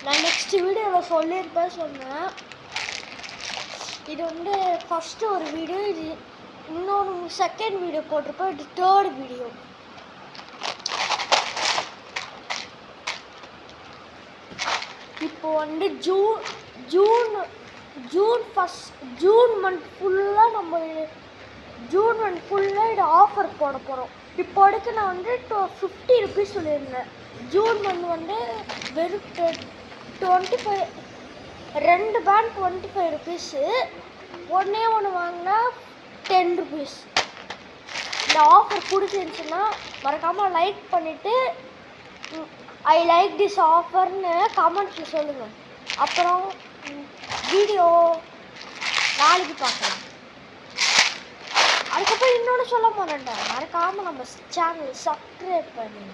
நான் நெக்ஸ்ட் வீடியோவில் சொல்லியிருப்பேன் சொன்னேன். இது வந்து ஃபஸ்ட்டு ஒரு வீடியோ, இது இன்னொன்று செகண்ட் வீடியோ போட்டிருப்பேன், இது தேர்ட் வீடியோ. இப்போ வந்து ஜூன் மந்த் ஃபுல்லாக இது ஆஃபர் போட போகிறோம். இப்போதைக்கு நான் வந்து 50 ருபீஸ் சொல்லியிருந்தேன். ஜூன் மந்த் வந்து வெறும் 25, 2 பேண்ட் 25 ருபீஸு, ஒன்று வாங்கினா 10 ருபீஸ். இந்த ஆஃபர் பிடிச்சிருந்துச்சுன்னா மறக்காமல் லைக் பண்ணிவிட்டு ஐ லைக் திஸ் ஆஃபர்னு கமெண்ட்ஸில் சொல்லுங்கள். அப்புறம் வீடியோ நாளைக்கு பார்க்கலாம். அதுக்கப்புறம் இன்னொன்று சொல்ல மாட்டேன், மறக்காமல் நம்ம சேனல் சப்ஸ்கிரைப் பண்ணுங்க.